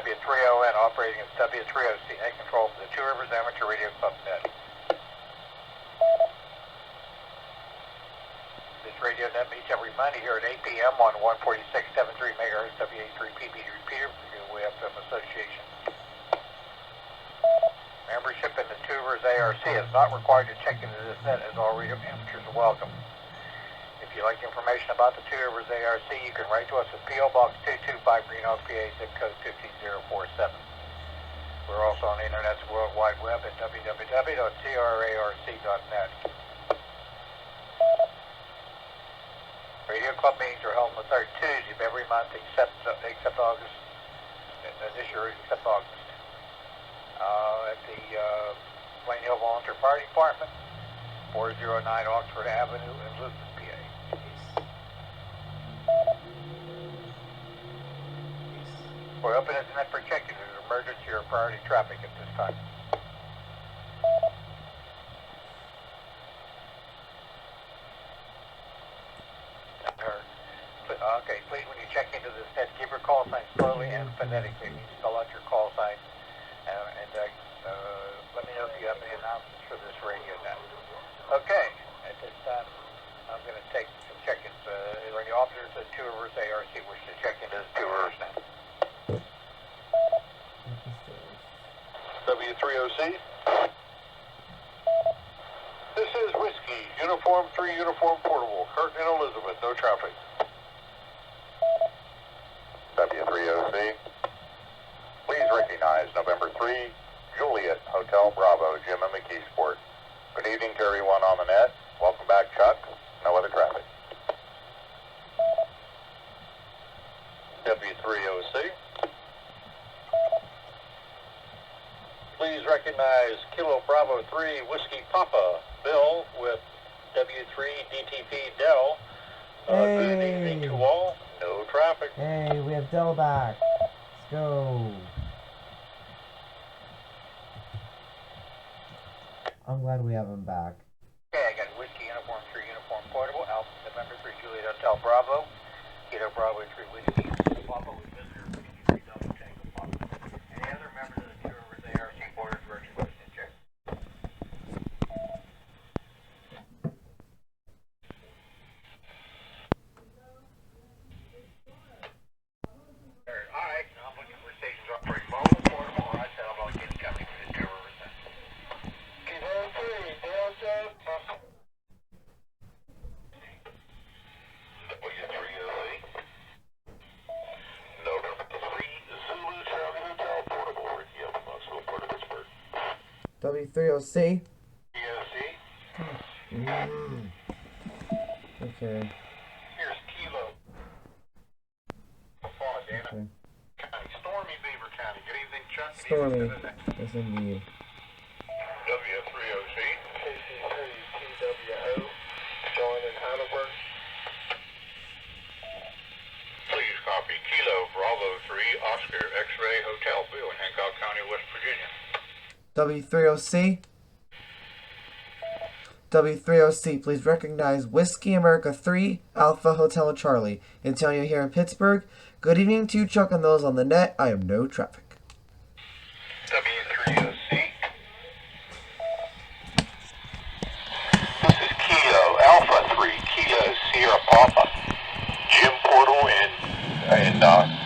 W30N operating as W30C. Net control for the Two Rivers Amateur Radio Club net. This radio net meets every Monday here at 8 p.m. on 146.73 MHz W83PB repeater for the WFM Association. Membership in the Two Rivers ARC is not required to check into this net, as all radio amateurs are welcome. If you'd like information about the Two Rivers ARC, you can write to us at P.O. Box 225, Greenock, PA, zip code 15047. We're also on the Internet's World Wide Web at www.trarc.net. Radio Club meetings are held on the third Tuesday of every month except August. This year, except August. At the Plain Hill Volunteer Fire Department, 409 Oxford Avenue in Lucas, PA. We're open as net for checking an emergency or priority traffic at this time. Okay, please, when you check into this net, give your call sign slowly and phonetically. You spell out your call sign and let me know if you have any announcements for this radio net. Okay, at this time, I'm going to take some check-ins. Are any officers at Two Rivers ARC wish to check into the Two Rivers net? W30C. This is Whiskey, Uniform 3, Uniform Portable, Curtin and Elizabeth, no traffic. W30C. Please recognize November 3, Juliet, Hotel Bravo, Jim and McKeesport. Good evening to everyone on the net. Welcome back, Chuck. No other traffic. W30C. Please recognize Kilo Bravo 3 Whiskey Papa, Bill with W3 DTP Dell. Good evening to all. No traffic. Hey, we have Dell back. Let's go. I'm glad we have him back. Okay, I got Whiskey Uniform 3 Uniform Portable, Alpha November 3 Juliet Hotel Bravo, Kilo Bravo 3 Whiskey Papa with Mr. 53 Double Tango Papa. Any other members of the Two Rivers ARC Board of Directors wish to check? Alright, now I'm looking for stations operating mobile, portable, or I said I'm getting coming for the Two Rivers net. W30C. Okay. Here's Kilo. Montana County. Stormy, Beaver County. Good evening, Chuck. Stormy. Yes, indeed. W30C. KC3TWO. John in Heidelberg. Please copy Kilo Bravo 3 Oscar X-Ray Hotel Bill in Hancock County, West Virginia. W30C. W30C, please recognize Whiskey America 3 Alpha Hotel Charlie. Antonio here in Pittsburgh. Good evening to you, Chuck, and those on the net. I have no traffic. W30C. This is Kilo Alpha 3 Kilo Sierra Papa. Jim Portal in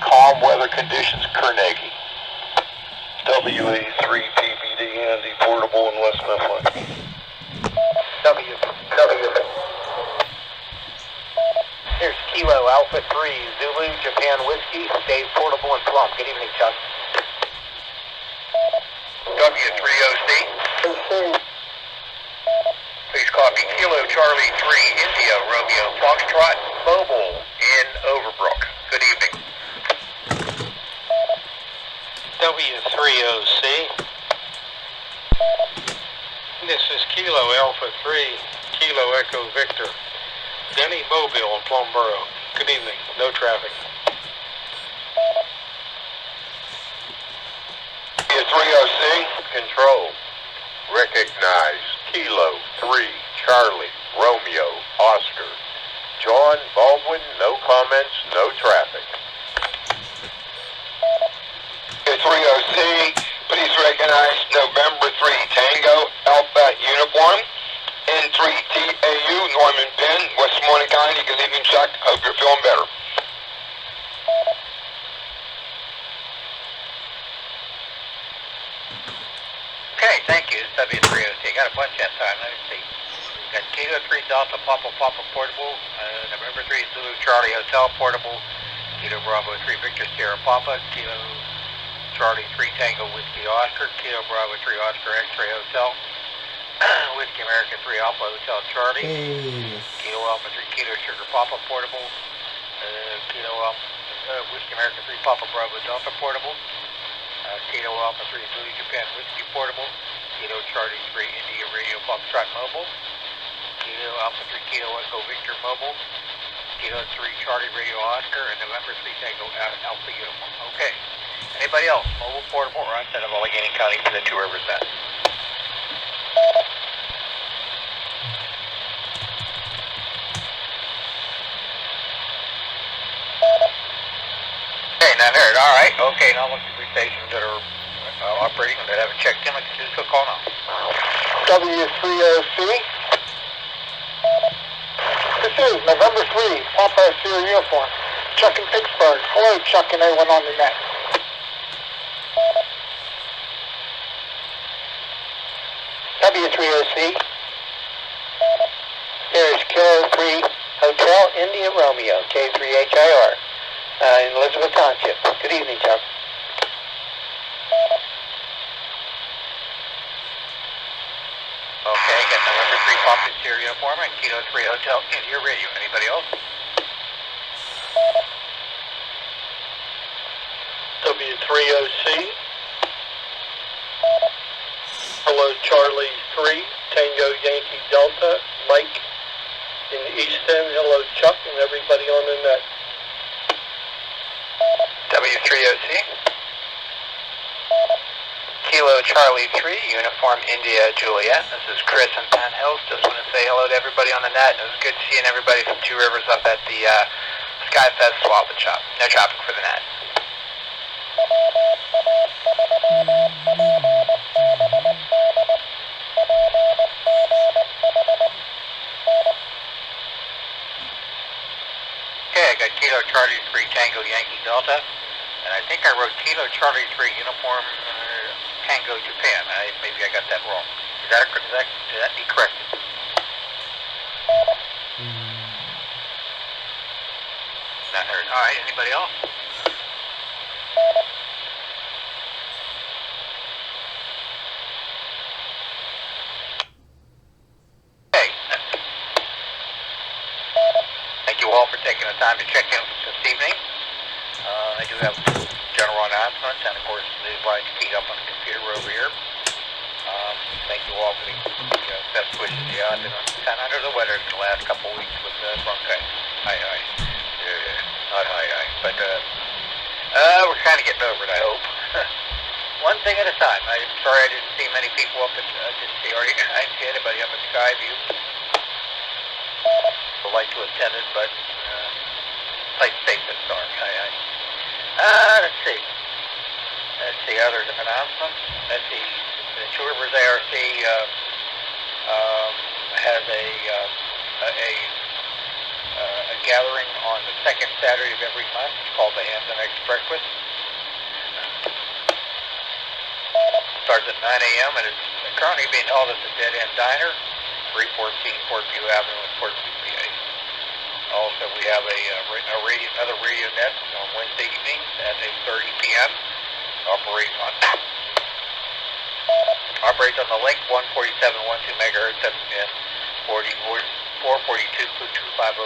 calm weather conditions, Carnegie. WA3PBD Andy Portable in West Mifflin. W. Here's Kilo Alpha 3 Zulu Japan Whiskey, Dave Portable and Plum. Good evening, Chuck. W30C. Please copy Kilo Charlie 3 India Romeo Foxtrot Mobile in Overbrook. Good evening. W30C. This is Kilo Alpha 3, Kilo Echo Victor. Denny Mobile in Plumboro. Good evening. No traffic. W30C. Control. Recognize Kilo 3 Charlie Romeo Oscar. John Baldwin. No comments. No traffic. recognize November 3 Tango Alpha Uniform, N3 TAU, Norman Penn, Westmoreland County. Good evening, Chuck. Hope you're feeling better. Okay, thank you. It's W3OT. Got a bunch that time. Let me see. Got Kilo 3 Delta Papa Portable, November 3 Zulu Charlie Hotel Portable, Kilo Bravo 3 Victor Sierra Papa, Kilo Charlie 3 Tango Whiskey Oscar, Kilo Bravo 3 Oscar X-Ray Hotel, Whiskey America 3 Alpha Hotel Charlie, Kilo Alpha 3 Kilo Sugar Papa Portable, Kilo Alpha Whiskey America 3 Papa Bravo Delta Portable, Kilo Alpha 3 Zulu Japan Whiskey Portable, Kilo Charlie 3 India Radio Foxtrot Mobile, Kilo Alpha 3 Kilo Echo Victor Mobile, Kilo 3 Charlie Radio Oscar, and November 3 Tango Alpha Uniform. Okay. Anybody else? Mobile, portable, or outside of Allegheny County for the Two Rivers net? Okay, not heard. All right. Okay, now look at the stations that are operating that haven't checked in. Let's do a call now. W3OC. This is November 3, Papa Sierra Uniform. Chuck in Pittsburgh. Hello, Chuck and everyone on the net. W3OC. There's Kilo 3 Hotel India Romeo, K3HIR, in Elizabeth Township. Good evening, Chuck. Okay, got November 3 Papa Sierra Uniform and Kilo 3 Hotel India Radio. Anybody else? W3OC. Hello, Charlie 3, Tango Yankee Delta, Mike in the East End. Hello, Chuck, and everybody on the net. W3OC. Kilo Charlie 3, Uniform India Juliet. This is Chris in Penn Hills. Just want to say hello to everybody on the net. It was good seeing everybody from Two Rivers up at the Skyfest Swap and Shop. No traffic for the net. Okay, I got Kilo Charlie 3 Tango Yankee Delta, and I think I wrote Kilo Charlie 3 Uniform Tango Japan. Maybe I got that wrong. Is that be corrected? Not heard. All right, anybody else? Okay. Thank you all for taking the time to check in this evening. I do have general announcements, and of course, the lines keyed up on the computer over here. Thank you all for the best wishes. Yeah, I've been kind of under the weather the last couple of weeks with bronchitis. Not high, but we're kind of getting over it, I hope. One thing at a time. I'm sorry I didn't see many people up at, I didn't see anybody up at Skyview. Would like to attend it, but play safe and sorry. Let's see, other announcements. Let's see, the Two Rivers ARC has a gathering on the second Saturday of every month. It's called the Hands and Eggs Breakfast. Starts at 9 a.m. and it's currently being held at the Dead End Diner, 314 Portview Avenue in Portview, PA. Also, we have another radio net on Wednesday evenings at 8:30 p.m. Operates on the link 147.12 megahertz and 442.250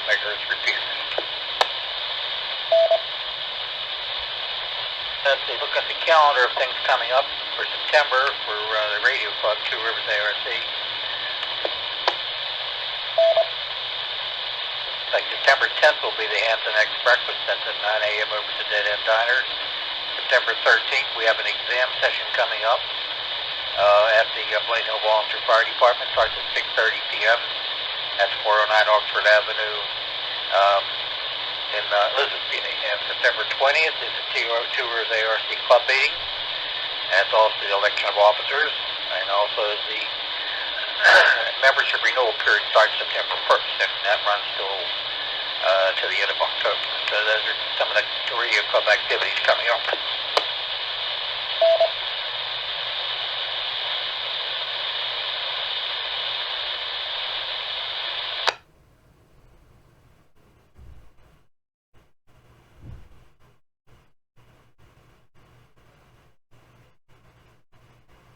megahertz repeaters. Let's see, look at the calendar of things coming up for September for the Radio Club, Two Rivers ARC. Like September 10th will be the Hands and Eggs Breakfast. That's at 9 a.m. over at the Dead End Diner. September 13th, we have an exam session coming up at the Blaine Hill Volunteer Fire Department. Starts at 6:30 p.m. That's 409 Oxford Avenue in Elizabeth, PA. And September 20th is the Two Rivers ARC Club meeting. That's also the election of officers, and also the membership renewal period starts September 1st, and that runs to the end of October. So those are some of the radio club activities coming up.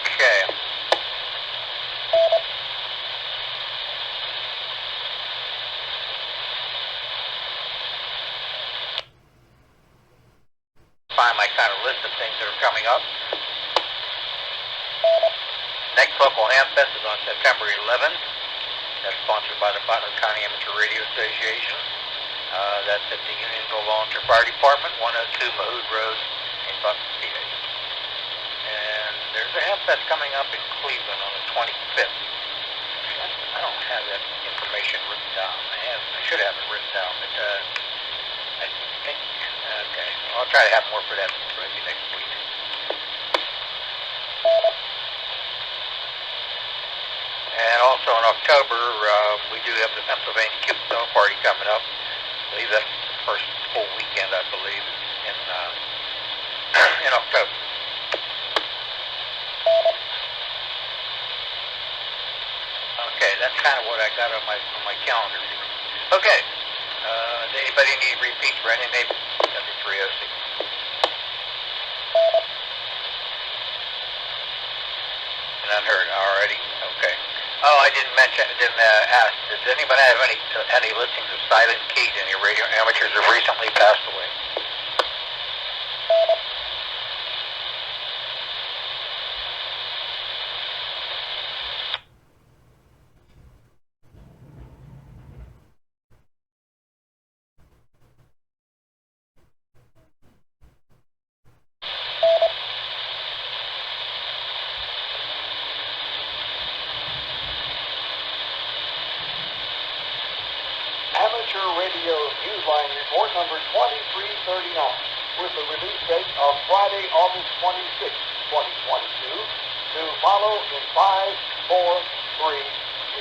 Okay. Find my kind of list of things that are coming up. Next local Hamfest is on September 11th. That's sponsored by the Butler County Amateur Radio Association. That's at the Unionville Volunteer Fire Department, 102 Mahood Road in Butler, PA. And there's a Hamfest coming up in Cleveland on the 25th. I don't have that information written down. I should have it written down, but I think, okay, I'll try to have more for that maybe next week. And also in October, we do have the Pennsylvania Cupid Summer Party coming up. I believe that's the first full weekend, I believe, in October. Okay, that's kind of what I got on my calendar here. Okay, does anybody need repeats for any neighbor? That's 306. And unheard already. Okay. Oh, I didn't ask. Does anybody have any listings of Silent Keys? Any radio amateurs have recently passed away? Amateur Radio Newsline Report number 2339 with the release date of Friday, August 26, 2022 to follow in 5, 4, 3, 2,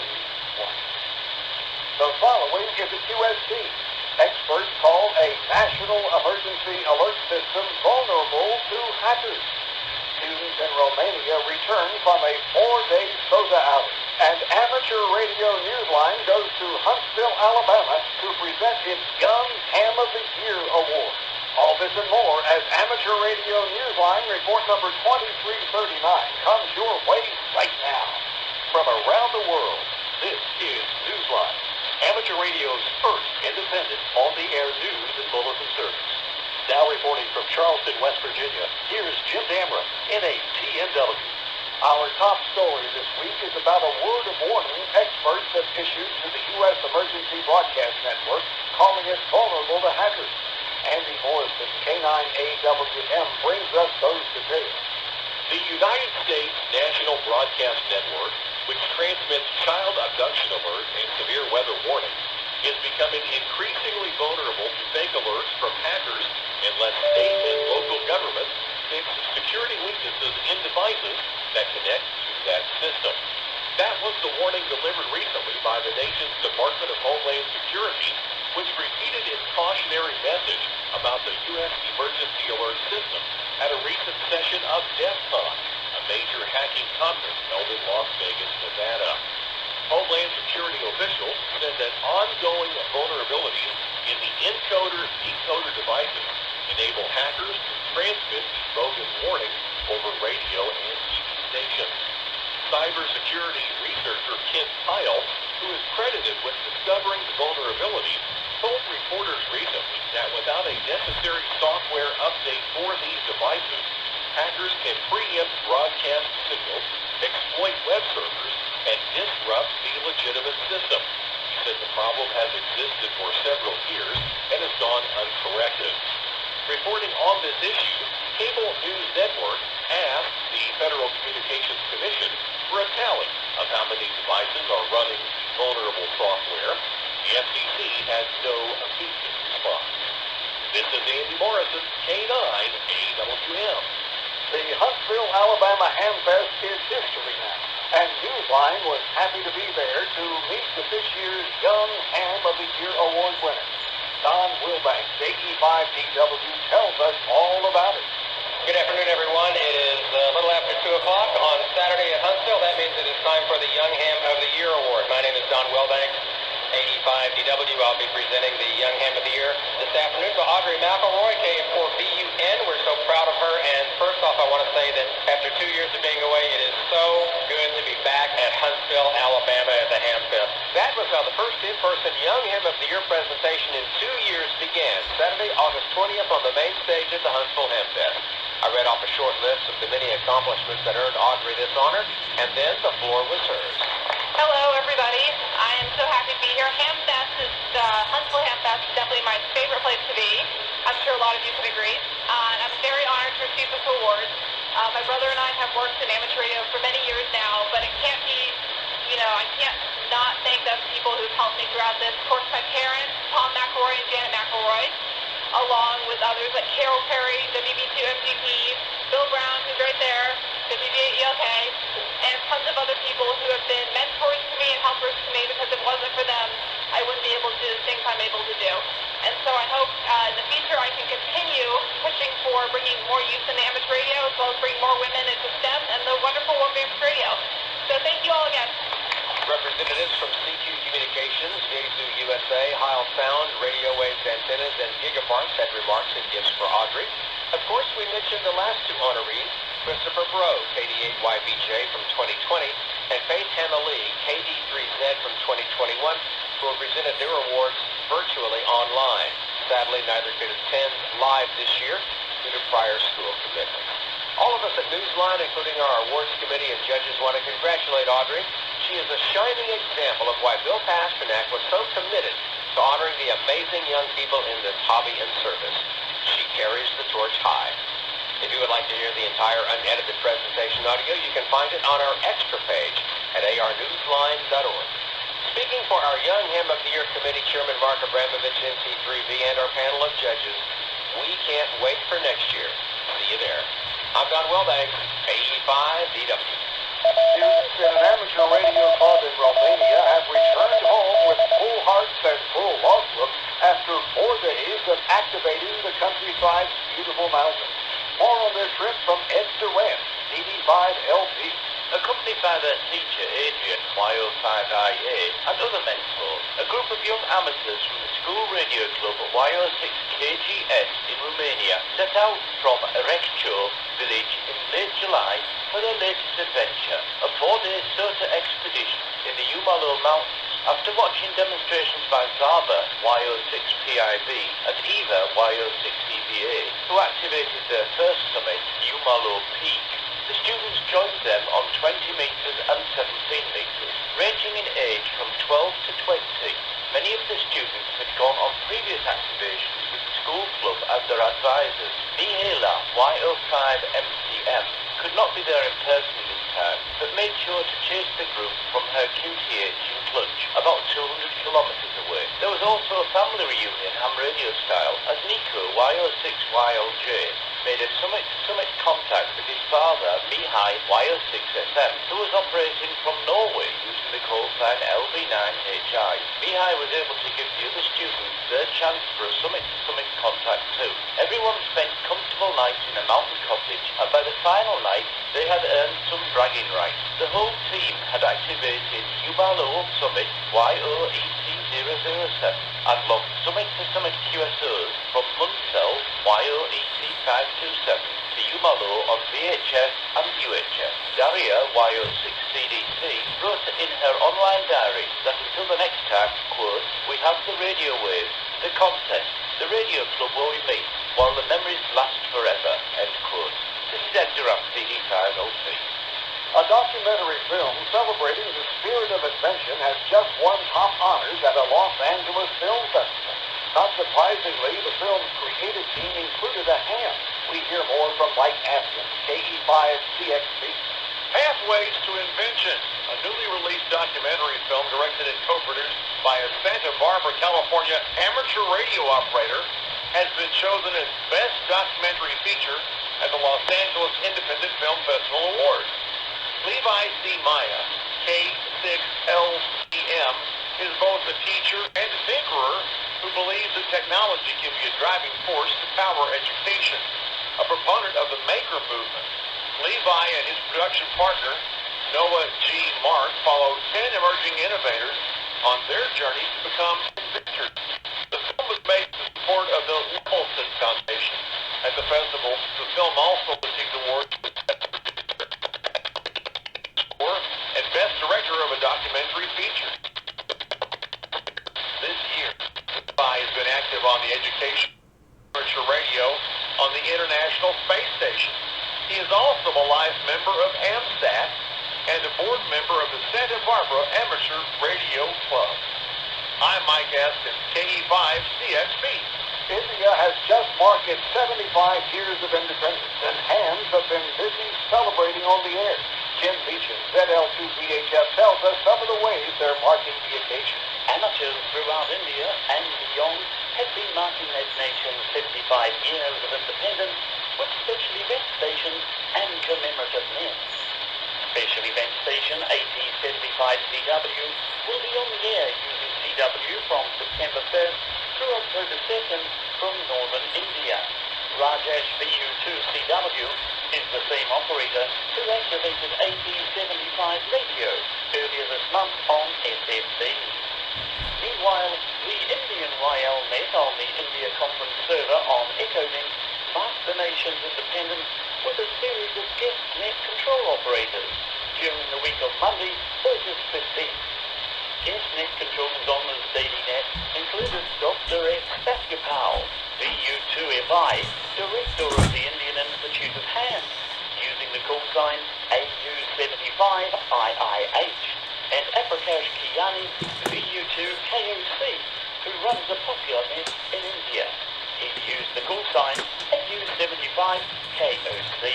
1. The following is a QST. Experts call a national emergency alert system vulnerable to hackers. Students in Romania return from a 4-day soda outing. And Amateur Radio Newsline goes to Huntsville, Alabama to present its Young Ham of the Year Award. All this and more as Amateur Radio Newsline report number 2339 comes your way right now. From around the world, this is Newsline, Amateur Radio's first independent on-the-air news and bulletin service. Now reporting from Charleston, West Virginia, here's Jim Damra in a TNW. Our top story this week is about a word of warning experts have issued to the U.S. Emergency Broadcast Network, calling it vulnerable to hackers. Andy Morrison, K9AWM, brings us those details. The United States National Broadcast Network, which transmits child abduction alerts and severe weather warnings, is becoming increasingly vulnerable to fake alerts from hackers unless state and local governments fix security weaknesses in devices that connect to that system. That was the warning delivered recently by the nation's Department of Homeland Security, which repeated its cautionary message about the U.S. Emergency Alert System at a recent session of DEFCON, a major hacking conference held in Las Vegas, Nevada. Homeland Security officials said that ongoing vulnerabilities in the encoder-decoder devices enable hackers to transmit these bogus warnings over radio and TV stations. Cybersecurity researcher Kent Pyle, who is credited with discovering the vulnerabilities, told reporters recently that without a necessary software update for these devices, hackers can preempt broadcast signals, exploit web servers, and disrupt the legitimate system. He said the problem has existed for several years and has gone uncorrected. Reporting on this issue, Cable News Network asked the Federal Communications Commission for a tally of how many devices are running vulnerable software. The FCC had no immediate response. This is Andy Morrison, K9AWM. The Huntsville, Alabama Hamfest is history now, and Newsline was happy to be there to meet with this year's Young Ham of the Year award winner. Don Wilbanks, AE5DW, tells us all about it. Good afternoon, everyone. It is a little after 2 o'clock on Saturday at Huntsville. That means it is time for the Young Ham of the Year Award. My name is Don Wilbanks, 85DW. I'll be presenting the Young Ham of the Year this afternoon to Audrey McElroy, KM4BUN. We're so proud of her. And first off, I want to say that after 2 years of being away, it is so good to be back at Huntsville, Alabama at the Ham Fest. That was how the first in-person Young Ham of the Year presentation in 2 years began, Saturday, August 20th on the main stage at the Huntsville Ham Fest. I read off a short list of the many accomplishments that earned Audrey this honor, and then the floor was hers. Hello, everybody. I am so happy to be here. Huntsville Ham Fest is definitely my favorite place to be. I'm sure a lot of you can agree. And I'm very honored to receive this award. My brother and I have worked in amateur radio for many years now, but it can't be, I can't not thank the people who've helped me throughout this. Of course, my parents, Tom McElroy and Janet McElroy, along with others like Carol Perry, WB2 MGP, Bill Brown, who's right there, WB8 ELK, and tons of other people who have been mentors to me and helpers to me, because if it wasn't for them, I wouldn't be able to do the things I'm able to do. And so I hope in the future I can continue pushing for bringing more youth into amateur radio, as well as bring more women into STEM and the wonderful world of amateur radio. So thank you all again. Representatives from CQ Communications, Yaesu USA, Heil Sound, Radio Waves Antennas, and Gigaparts had remarks and gifts for Audrey. Of course, we mentioned the last two honorees, Christopher Bro, KD8YBJ from 2020, and Faith Hannah Lee, KD3Z from 2021, who have presented their awards virtually online. Sadly, neither could attend live this year due to prior school commitments. All of us at Newsline, including our awards committee and judges, want to congratulate Audrey. She is a shining example of why Bill Pasternak was so committed to honoring the amazing young people in this hobby and service. She carries the torch high. If you would like to hear the entire unedited presentation audio, you can find it on our extra page at arnewsline.org. Speaking for our Young Ham of the Year Committee Chairman Mark Abramovich, NC3V, and our panel of judges, we can't wait for next year. See you there. I'm Don Wilbanks, 85DW. Students in an amateur radio club in Romania have returned home with full hearts and full logbooks after 4 days of activating the countryside's beautiful mountains. More on their trip from Ed Durant, DD5LP. Accompanied by their teacher, Adrian, YO5IA, and other mentors, a group of young amateurs from the school radio club YO6KGS in Romania set out from Reccio village in late July for their latest adventure, a 4-day SOTA expedition in the Umalo Mountains. After watching demonstrations by Zaba, YO6PIB, and Eva, YO6EVA, who activated their first summit, Umalo Peak, the students joined them on 20 meters and 17 meters, ranging in age from 12 to 20. Many of the students had gone on previous activations with the school club and their advisors. Mihaela, YO5MCM, could not be there in person this time, but made sure to chase the group from her QTH in Clutch, about 200 kilometers away. There was also a family reunion, ham radio style, as Nico, YO6YLJ, made a summit-to-summit contact with his father, Mihai, YO6FM, who was operating from Norway using the call sign LB9HI. Mihai was able to give the other students their chance for a summit-to-summit contact too. Everyone spent comfortable nights in a mountain cottage, and by the final night, they had earned some bragging rights. The whole team had activated Umalo Summit YOET007 and logged summit-to-summit QSOs from Munsell YOET527 to Umalo on VHF and UHF. Daria, YO6CDC, wrote in her online diary that until the next time, quote, we have the radio waves, the contest, the radio club where we meet, while the memories last forever, end quote. This is Ed Durant, CD5LP. A documentary film celebrating the spirit of invention has just won top honors at a Los Angeles Film Festival. Not surprisingly, the film's creative team included a ham. We hear more from Mike Atkins, KE5CXB. Pathways to Invention, a newly released documentary film directed and co-produced by a Santa Barbara, California amateur radio operator, has been chosen as Best Documentary Feature at the Los Angeles Independent Film Festival Awards. Levi C. Maya, K6LCM, is both a teacher and a tinkerer who believes that technology can be a driving force to power education. A proponent of the maker movement, Levi and his production partner, Noah G. Mark, followed 10 emerging innovators on their journey to become inventors. The film was made with the support of the Lemelson Foundation. At the festival, the film also received awards for and Best Director of a Documentary Feature. This year, Levi has been active on the education amateur radio on the International Space Station. He is also a life member of AMSAT and a board member of the Santa Barbara Amateur Radio Club. I'm Mike Askin, KE5CXB. India has just marked its 75 years of independence, and hams have been busy celebrating on the air. Jim Beecham, ZL2VHF, tells us some of the ways they're marking the occasion. Amateurs throughout India and beyond have been marking this nation's 75 years of independence with special event stations and commemorative nets. Special event station 8075CW will be on the air using CW from September 1st through October 2nd from northern India. Rajesh VU2CW is the same operator who activated 8075 radio earlier this month on SFB. Meanwhile, the Indian YL-net on the India Conference server on EchoNet marked the nation's independence with a series of guest net control operators during the week of Monday, August 15th. Guest net controllers on this daily net included Dr. S. Satyapal, VU2FI, Director of the Indian Institute of Ham, using the call sign AU75IIH, and Aprakash Kiani, VU2KOC, who runs a popular net in India. He used the call sign AU75KOC.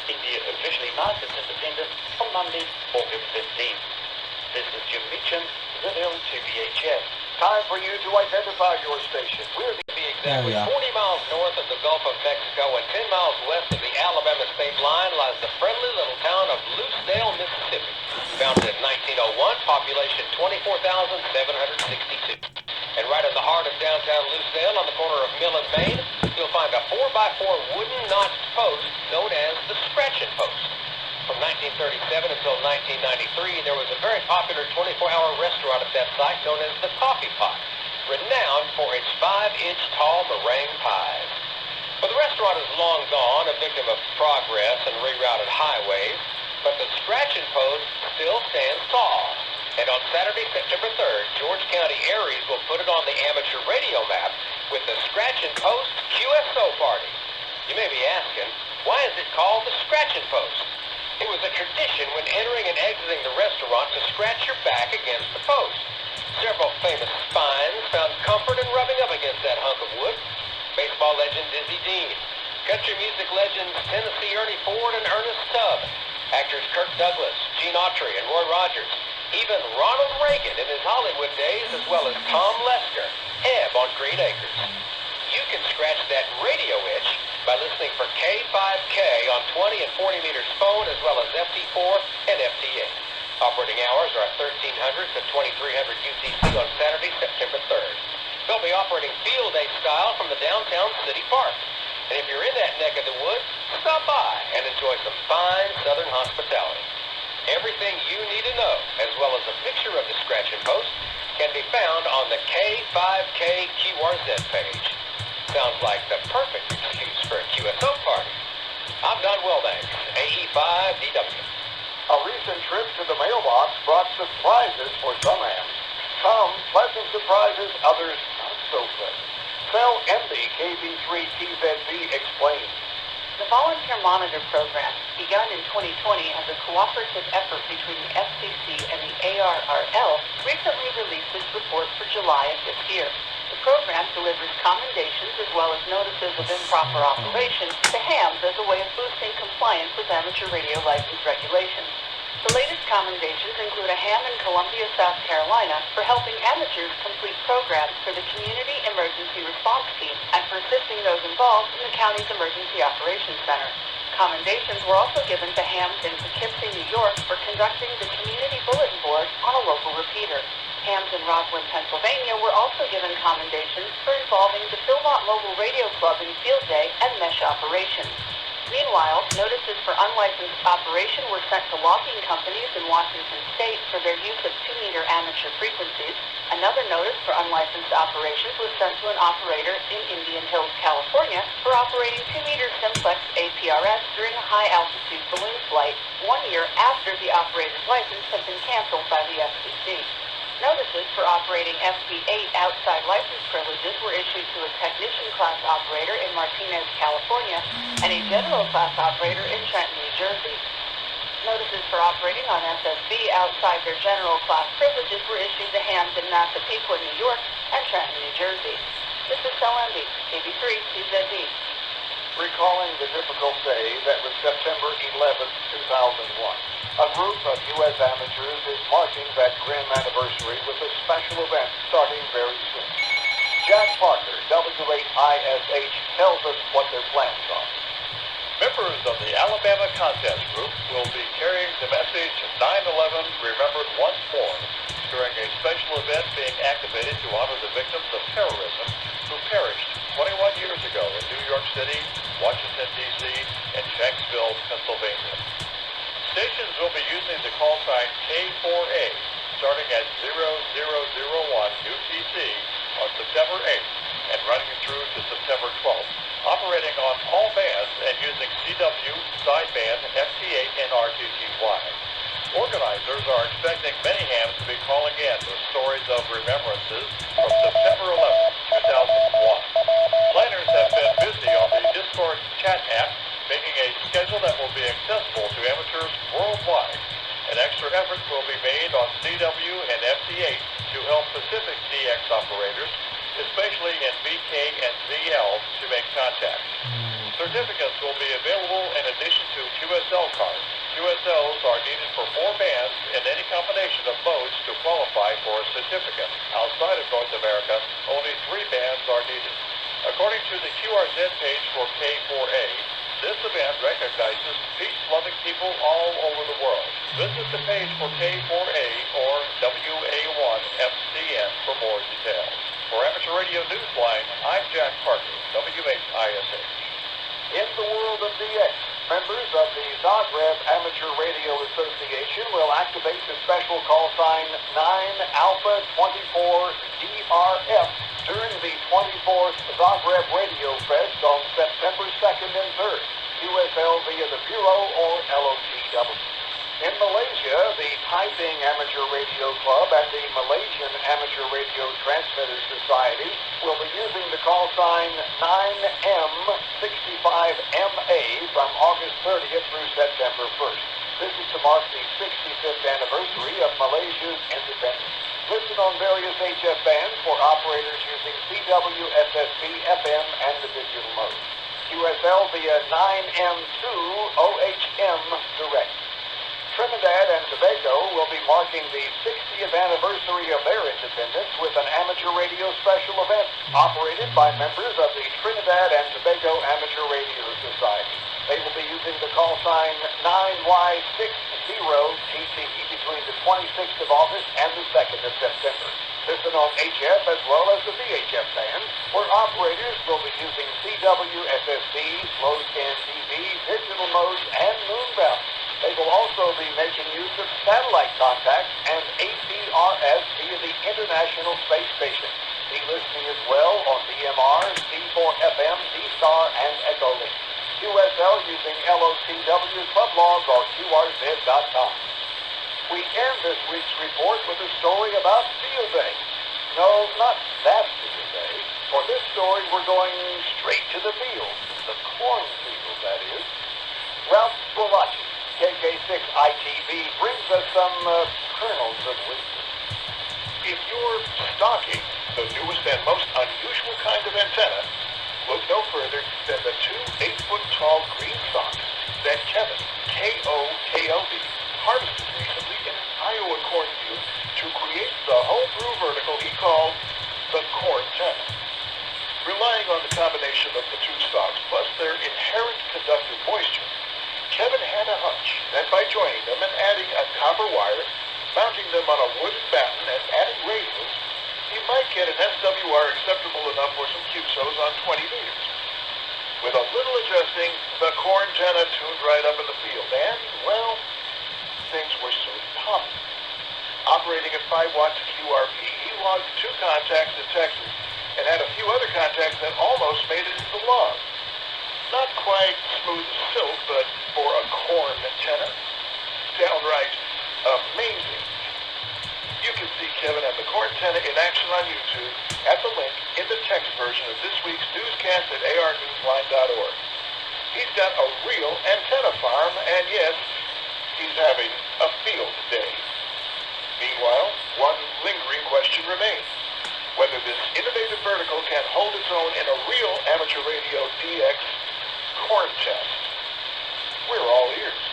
India officially marked its independence on Monday, August 15th. This is Jim Meacham, ZL2VHF. Time for you to identify your station. We're To be exact, 40 miles north of the Gulf of Mexico and 10 miles west of the Alabama state line lies the friendly little town of Lucedale, Mississippi. Founded in 1901, population 24,762. And right in the heart of downtown Lucedale, on the corner of Mill and Main, you'll find a 4x4 wooden notched post known as the Scratchin' Post. From 1937 until 1993, there was a very popular 24-hour restaurant at that site known as the Coffee Pot, renowned for its 5-inch tall meringue pies. Well, the restaurant is long gone, a victim of progress and rerouted highways, but the Scratchin' Post still stands tall. And on Saturday, September 3rd, George County Aries will put it on the amateur radio map with the Scratchin' Post QSO party. You may be asking, why is it called the Scratchin' Post? It was a tradition when entering and exiting the restaurant to scratch your back against the post. Several famous spines found comfort in rubbing up against that hunk of wood. Baseball legend Dizzy Dean, country music legends Tennessee Ernie Ford and Ernest Tubb, actors Kirk Douglas, Gene Autry, and Roy Rogers, even Ronald Reagan in his Hollywood days, as well as Tom Lester, Ebb on Green Acres. You can scratch that radio itch by listening for K5K on 20 and 40 meters phone, as well as FT4 and FT8. Operating hours are 1300 to 2300 UTC on Saturday, September 3rd. They'll be operating field day style from the downtown city park. And if you're in that neck of the woods, stop by and enjoy some fine southern hospitality. Everything you need to know, as well as a picture of the Scratchin' Post, can be found on the K5K QRZ page. Sounds like the perfect excuse for a QSO party. I'm Don Wilbanks, AE5DW. A recent trip to the mailbox brought surprises for some hams. Some pleasant surprises, others not so pleasant. Sel Emby, KB3TZB, explains. The Volunteer Monitor Program, begun in 2020 as a cooperative effort between the FCC and the ARRL, recently released its report for July of this year. The program delivers commendations as well as notices of improper operation to hams as a way of boosting compliance with amateur radio license regulations. The latest commendations include a ham in Columbia, South Carolina, for helping amateurs complete programs for the Community Emergency Response Team and for assisting those involved in the county's Emergency Operations Center. Commendations were also given to hams in Poughkeepsie, New York, for conducting the Community Bulletin Board on a local repeater. Hams in Rockland, Pennsylvania were also given commendations for involving the Philmont Mobile Radio Club in Field Day and mesh operations. Meanwhile, notices for unlicensed operation were sent to logging companies in Washington State for their use of 2-meter amateur frequencies. Another notice for unlicensed operations was sent to an operator in Indian Hills, California, for operating 2-meter simplex APRS during a high-altitude balloon flight 1 year after the operator's license had been canceled by the FCC. Notices for operating FB8 outside license privileges were issued to a technician class operator in Martinez, California, and a general class operator in Trenton, New Jersey. Notices for operating on SSB outside their general class privileges were issued to hams in Massapequa, New York, and Trenton, New Jersey. This is Solembi, AB3 CZD. Recalling the difficult day that was September 11th, 2001. A group of U.S. amateurs is marking that grim anniversary with a special event starting very soon. Jack Parker, W8ISH, tells us what their plans are. Members of the Alabama Contest Group will be carrying the message 9/11 remembered once more during a special event being activated to honor the victims of terrorism who perished 21 years ago in New York City, Washington, D.C., and Shanksville, Pennsylvania. Stations will be using the call sign K4A starting at 0001 UTC on September 8th and running through to September 12th, operating on all bands and using CW, sideband, FT8, and RTTY. Organizers are expecting many hams to be calling in with stories of remembrances from September 11th, 2001. Planners have been busy on the Discord chat app, making a schedule that will be accessible to amateurs worldwide. An extra effort will be made on CW and FT8 to help Pacific DX operators, especially in VK and ZL, to make contact. Certificates will be available in addition to QSL cards. QSLs are needed for 4 bands in any combination of modes to qualify for a certificate. Outside of North America, only 3 bands are needed. According to the QRZ page for K4A, this event recognizes peace-loving people all over the world. Visit the page for K4A or WA1FCN for more details. For Amateur Radio Newsline, I'm Jack Parker, W8ISH. In the world of DX, members of the Zagreb Amateur Radio Association will activate the special call sign 9-Alpha-24-DRF during the 24th Zagreb Radio Fest on September 2nd and 3rd, QSL via the Bureau or LOTW. In Malaysia, the Taiping Amateur Radio Club and the Malaysian Amateur Radio Transmitter Society will be using the call sign 9M65MA from August 30th through September 1st. This is to mark the 65th anniversary of Malaysia's independence. Listen on various HF bands for operators using CW, SSB, FM, and the digital mode. QSL via 9M2OHM direct. Trinidad and Tobago will be marking the 60th anniversary of their independence with an amateur radio special event operated by members of the Trinidad and Tobago Amateur Radio Society. They will be using the call sign 9Y60TT between the 26th of August and the 2nd of September. Listen on HF as well as the VHF band, where operators will be using CW, SSB, slow scan TV, digital modes, and moonbound. They will also be making use of satellite contacts and APRS via the International Space Station. Be listening as well on DMR, C4FM, D-Star, and Echolink. QSL using LOTW, Clublog, or QRZ.com. We end this week's report with a story about Field Day. No, not that Field Day. For this story, we're going straight to the field. The cornfield, that is. Ralph Squillaci, KK6ITV, brings us some kernels of wisdom. If you're stocking the newest and most unusual kind of antenna, look no further than the 2 8-foot-tall green socks that Kevin, K-O-K-O-V, harvested hunch that by joining them and adding a copper wire, mounting them on a wooden batten, and adding radios, you might get an SWR acceptable enough for some QSOs on 20 meters. With a little adjusting, the core antenna tuned right up in the field, and, well, things were soon popping. Operating at 5 watts QRP, he logged 2 contacts in Texas and had a few other contacts that almost made it into the log. Not quite smooth as silk, but for a corn antenna, downright amazing. You can see Kevin and the corn antenna in action on YouTube at the link in the text version of this week's newscast at arnewsline.org. He's got a real antenna farm, and yes, he's having a field day. Meanwhile, one lingering question remains: whether this innovative vertical can hold its own in a real amateur radio DX corn test. We're all ears.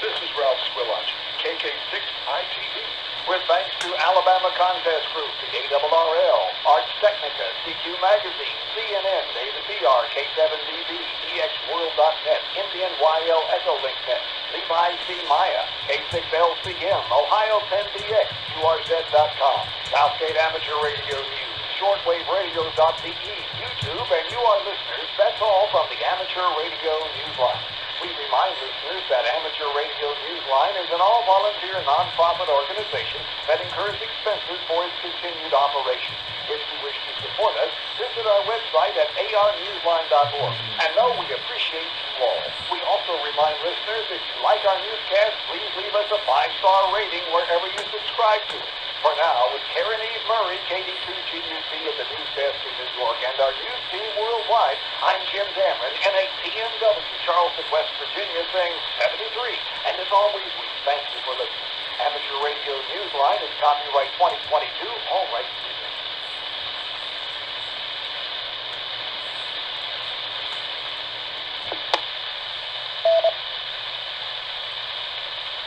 This is Ralph Squillaci, KK6ITV. With thanks to Alabama Contest Group, the ARRL, Arts Technica, CQ Magazine, CNN, David PR, K7DB, EXWorld.net, Indian YL Echolink.net, Levi C. Maya, K6LCM, Ohio 10DX, QRZ.com, Southgate Amateur Radio News, shortwaveradio.de, YouTube, and you, our listeners. That's all from the Amateur Radio Newsline. We remind listeners that Amateur Radio Newsline is an all-volunteer, non-profit organization that incurs expenses for its continued operation. If you wish to support us, visit our website at arnewsline.org. And know we appreciate you all. We also remind listeners, if you like our newscast, please leave us a 5-star rating wherever you subscribe to it. For now, with Karen Eve Murray, KD2GUC at the news desk in New York, and our news team worldwide, I'm Jim Dameron, N8TMW, Charleston, West Virginia, saying 73. And as always, we thank you for listening. Amateur Radio Newsline is copyright 2022, all rights reserved.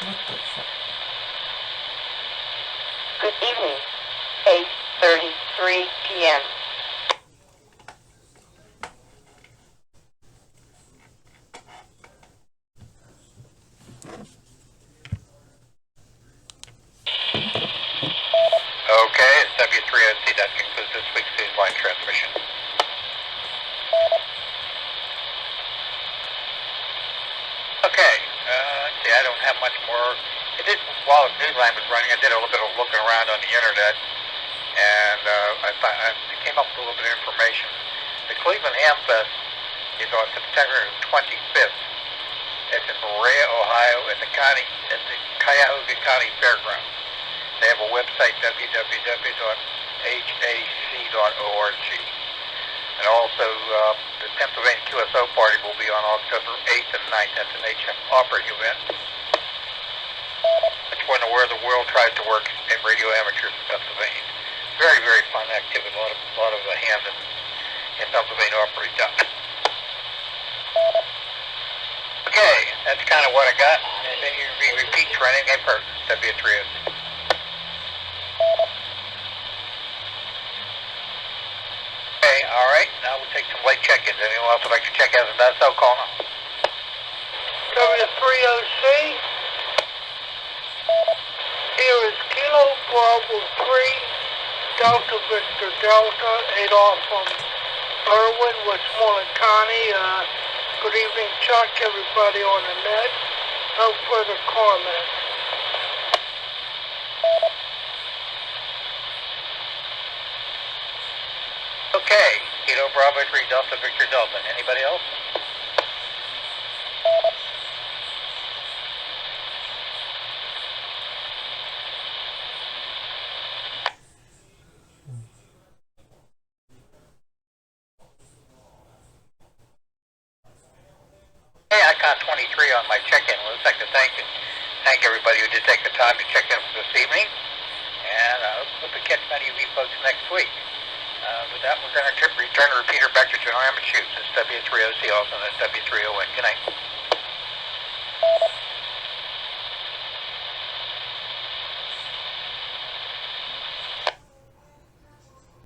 What the fuck? Good evening. 8:33 p.m. Okay, it's W3OC. That concludes this week's Newsline transmission. Okay, let's see, I don't have much more. While Newsline was running, I did a little bit of looking around on the internet, and I came up with a little bit of information. The Cleveland Ham Fest is on September 25th. It's in Berea, Ohio, at the Cuyahoga County Fairgrounds. They have a website, www.hac.org. And also, the Pennsylvania QSO party will be on October 8th and 9th. That's an HF operating event. It's where the world tries to work in radio amateurs in Pennsylvania. Very, very fun activity. A lot of hands in Pennsylvania operate down. Okay, that's kind of what I got. And then you repeat for any person, W3OC. Okay, all right. Now we'll take some late check-ins. Anyone else would like to check out and that's so call now. W3OC. Here is Kilo Bravo 3, Delta Victor Delta, Adolph from Irwin, Westmoreland County. Good evening, Chuck, everybody on the net. No further comments. Okay, Kilo Bravo 3, Delta Victor Delta. Anybody else? Hey, I got 23 on my check-in list. I'd like to thank everybody who did take the time to check in this evening. And I hope to catch many of you folks next week. With that, we're going to return the repeater back to General Amateur. It's W3OC, also that's W3ON. Good night.